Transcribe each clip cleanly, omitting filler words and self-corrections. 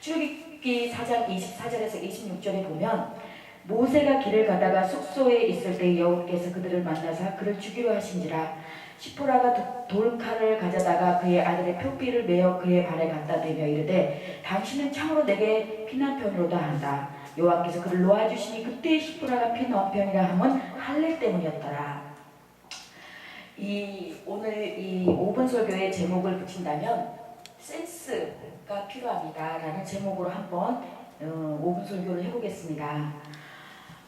출애굽기 4장 24절에서 26절에 보면 모세가 길을 가다가 숙소에 있을 때 여호와께서 그들을 만나사 그를 죽이려 하신지라. 시포라가 돌칼을 가져다가 그의 아들의 표피를 메어 그의 발에 갖다 대며 이르되 당신은 참으로 내게 피난편으로다 한다. 여호와께서 그를 놓아주시니 그때 시포라가 피난편이라 함은 할례 때문이었더라. 오늘 이 5분 설교의 제목을 붙인다면 센스가 필요합니다 라는 제목으로 한번 5분 설교를 해보겠습니다.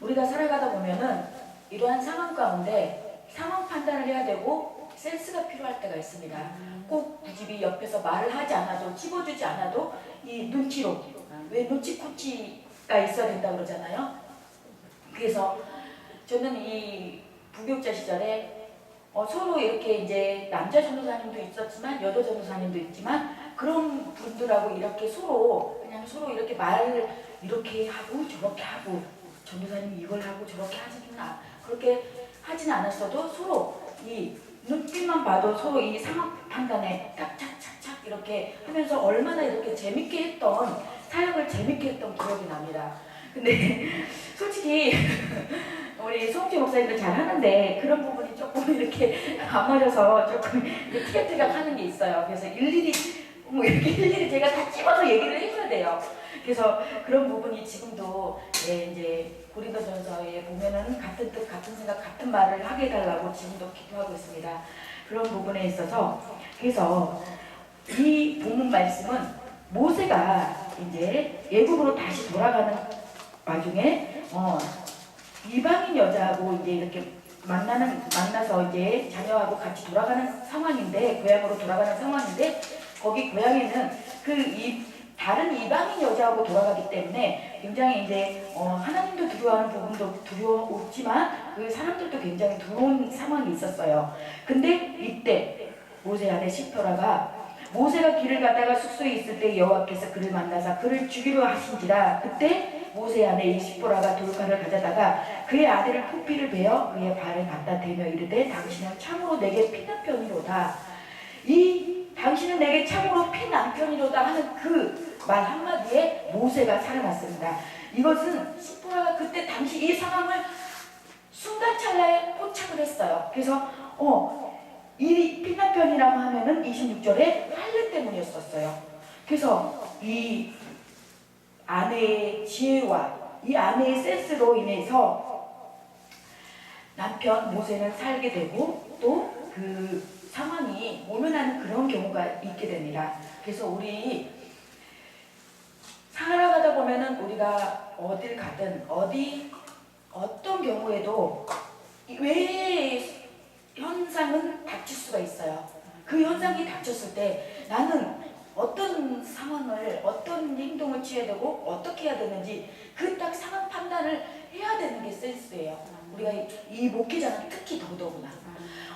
우리가 살아가다 보면은 이러한 상황 가운데 상황 판단을 해야 되고 센스가 필요할 때가 있습니다. 꼭 굳이 옆에서 말을 하지 않아도 찝어주지 않아도 이 눈치로, 왜 눈치코치가 있어야 된다고 그러잖아요. 그래서 저는 이 부교육자 시절에 서로 이렇게 이제 남자 전도사님도 있었지만 여자 전도사님도 있지만 그런 분들하고 이렇게 서로 이렇게 말을 이렇게 하고 저렇게 하고 전도사님이 이걸 하고 저렇게 그렇게 하진 않았어도 서로 이 눈빛만 봐도 서로 이 상황 판단에 착착착착 이렇게 하면서 얼마나 이렇게 사역을 재밌게 했던 기억이 납니다. 근데 솔직히 우리 송지 목사님도 잘 하는데 그런 부분이 조금 이렇게 안 맞아서 조금 티격태격 하는 게 있어요. 그래서 일일이 제가 다 찝어서 얘기를 해줘야 돼요. 그래서 그런 부분이 지금도 이제 고린도전서에 보면은 같은 뜻, 같은 생각, 같은 말을 하게 해달라고 지금도 기도하고 있습니다. 그런 부분에 있어서 그래서 이 본문 말씀은 모세가 이제 애굽으로 다시 돌아가는 와중에 이방인 여자하고 이제 이렇게 만나서 이제 자녀하고 같이 돌아가는 상황인데 고향으로 돌아가는 상황인데 거기 고향에는 다른 이방인 여자하고 돌아가기 때문에 굉장히 이제 하나님도 두려워하는 부분도 두려웠지만 그 사람들도 굉장히 두려운 상황이 있었어요. 근데 이때 모세 아내 시포라가 모세가 길을 가다가 숙소에 있을 때 여호와께서 그를 만나사 그를 죽이려 하신지라. 그때 모세 아내 이 시포라가 돌칼을 가져다가 그의 아들을 표피를 베어 그의 발을 갖다 대며 이르되 당신은 참으로 내게 피난편이로다. 당신은 내게 참으로 피난편이로다 하는 그 말 한마디에 모세가 살아났습니다. 이것은 시포라가 그때 당시 이 상황을 순간찰나에 포착을 했어요. 그래서 이 피난편이라고 하면은 26절에 할례 때문이었었어요. 그래서 이 아내의 지혜와 이 아내의 센스로 인해서 남편 모세는 살게 되고 또 그 상황이 모면하는 그런 경우가 있게 됩니다. 그래서 우리 살아가다 보면은 우리가 어딜 가든 어떤 경우에도 외의 현상은 닥칠 수가 있어요. 그 현상이 닥쳤을 때 나는 어떤 상황을 어떤 행동을 취해야 되고 어떻게 해야 되는지 그 딱 상황 판단을 해야 되는 게 센스예요. 우리가 이 목회자는 특히 더더구나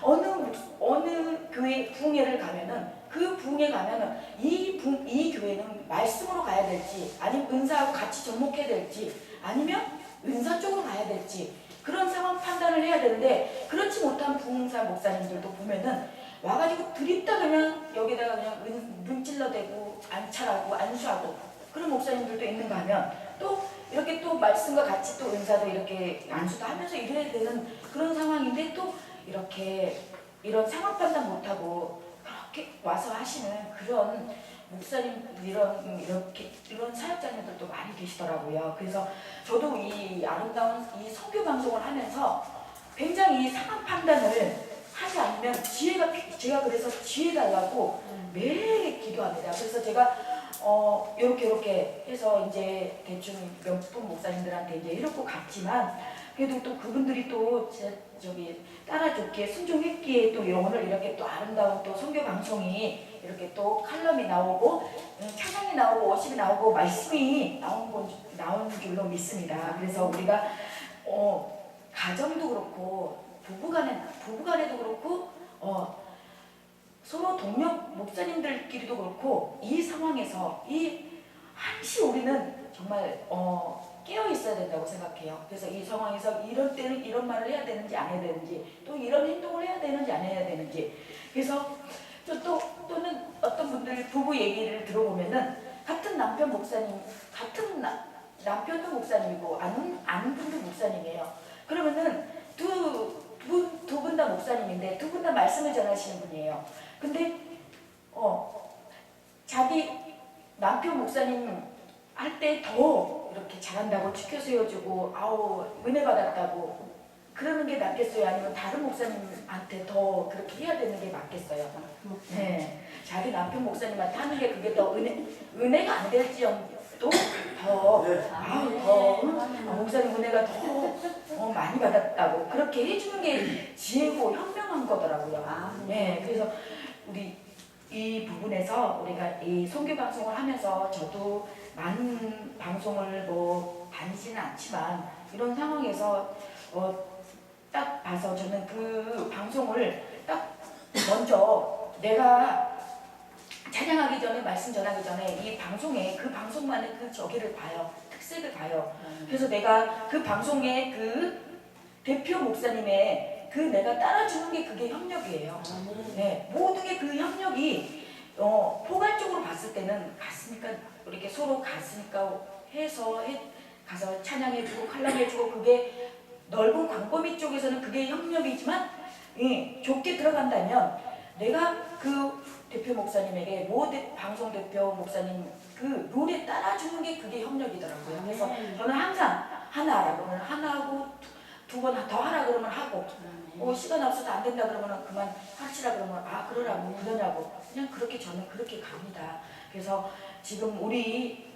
어느 교회 부흥회를 가면은 그 부흥회 가면은 이 교회는 말씀으로 가야 될지 아니면 은사하고 같이 접목해야 될지 아니면 은사 쪽으로 가야 될지 그런 상황 판단을 해야 되는데 그렇지 못한 부흥사 목사님들도 보면은 와가지고 드립다 그냥 여기다가 그냥 눈 찔러대고 안찰하고 안수하고 그런 목사님들도 있는가 하면 또 이렇게 또 말씀과 같이 또 은사도 이렇게 안수도 하면서 이래야 되는 그런 상황인데 또 이렇게 이런 상황 판단 못하고 그렇게 와서 하시는 그런 목사님 이런 사역자님들도 많이 계시더라고요. 그래서 저도 이 아름다운 이 선교 방송을 하면서 굉장히 이 상황 판단을 하지 않으면 제가 그래서 지혜 달라고 매일 기도합니다. 그래서 제가 이렇게 해서 이제 대충 몇 분 목사님들한테 이제 이렇게 갔지만 그래도 또 그분들이 또 따라줬기에 순종했기에 또 오늘 이렇게 또 아름다운 또 선교 방송이 이렇게 또 칼럼이 나오고 찬양이 나오고 워십이 나오고 말씀이 나온 줄로 믿습니다. 그래서 우리가 가정도 그렇고 부부간에도 그렇고 서로 동력 목사님들끼리도 그렇고 이 상황에서 한시 우리는 정말 깨어 있어야 된다고 생각해요. 그래서 이 상황에서 이럴 때는 이런 말을 해야 되는지 안 해야 되는지 또 이런 행동을 해야 되는지 안 해야 되는지 그래서 또는 어떤 분들 부부 얘기를 들어보면은 같은 남편 목사님, 남편도 목사님이고 아는 분도 목사님이에요. 그러면은 두 분 다 목사님인데 두 분 다 말씀을 전하시는 분이에요. 근데 자기 남편 목사님 할 때 더 이렇게 잘한다고 축켜 세워주고 아우 은혜 받았다고 그러는 게 낫겠어요? 아니면 다른 목사님한테 더 그렇게 해야 되는 게 맞겠어요? 네, 자기 남편 목사님한테 하는 게 그게 더 은혜가 안 될지언도 더 목사님 은혜가 더 많이 받았다고 그렇게 해주는 게 지혜고 현명한 거더라고요. 네, 그래서 우리 이 부분에서 우리가 이 선교 방송을 하면서 저도 많은 방송을 뭐 다니지는 않지만 이런 상황에서 딱 봐서 저는 그 방송을 딱 먼저 내가 찬양하기 전에 말씀 전하기 전에 이 방송에 그 방송만의 그 저기를 봐요. 특색을 봐요. 그래서 내가 그 방송의 그 대표 목사님의 그 내가 따라주는 게 그게 협력이에요. 네, 모든 게 그 협력이 포괄적으로 봤을 때는 갔으니까 이렇게 서로 갔으니까 가서 찬양해주고 칼럼해주고 그게 넓은 광범위 쪽에서는 그게 협력이지만 좁게 들어간다면 내가 그 대표 목사님에게 방송 대표 목사님 그 룰에 따라주는 게 그게 협력이더라고요. 그래서 저는 항상 하나라고 하면 하나하고 두 번 더 하라 그러면 하고 시간 없어서 안 된다 그러면 그만 하시라 그러면 그러라고 그러냐고 그냥 그렇게 저는 그렇게 갑니다. 그래서 지금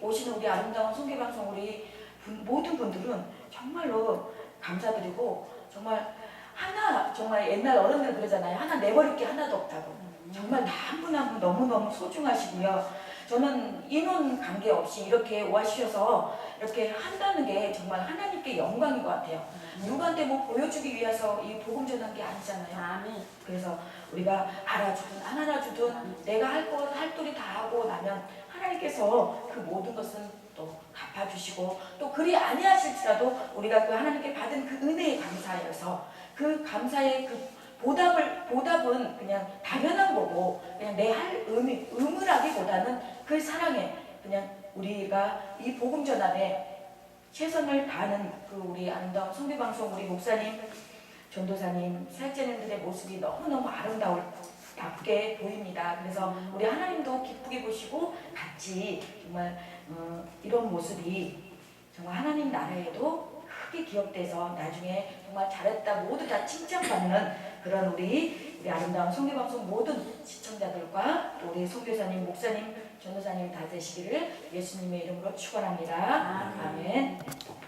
오시는 우리 아름다운 선교방송 우리 모든 분들은 정말로 감사드리고 정말 정말 옛날 어른들 그러잖아요. 하나 내버릴 게 하나도 없다고. 정말 한 분 한 분 너무너무 소중하시고요. 저는 인원 관계없이 이렇게 와주셔서 이렇게 한다는 게 정말 하나님께 영광인 것 같아요. 누구한테 뭐 보여주기 위해서 이 복음 전한 게 아니잖아요. 그래서 우리가 알아주든 안 알아주든 내가 할 도리 다 하고 나면 하나님께서 그 모든 것은 또 갚아주시고 또 그리 아니하실지라도 우리가 그 하나님께 받은 그 은혜에 감사하여서 그 감사의 그 보답은 그냥 당연한 거고 그냥 내 할 의무를 하기보다는 그 사랑에 그냥 우리가 이 복음 전함에 최선을 다하는 그 우리 아름다운 선교방송 우리 목사님, 전도사님, 사역자님들의 모습이 너무너무 아름답게 보입니다. 그래서 우리 하나님도 기쁘게 보시고 같이 정말 이런 모습이 정말 하나님 나라에도 크게 기억돼서 나중에 정말 잘했다 모두 다 칭찬받는 그런 우리 아름다운 선교방송 모든 시청자들과 또 우리 선교사님, 목사님, 전도사님 다 되시기를 예수님의 이름으로 축원합니다. 아멘.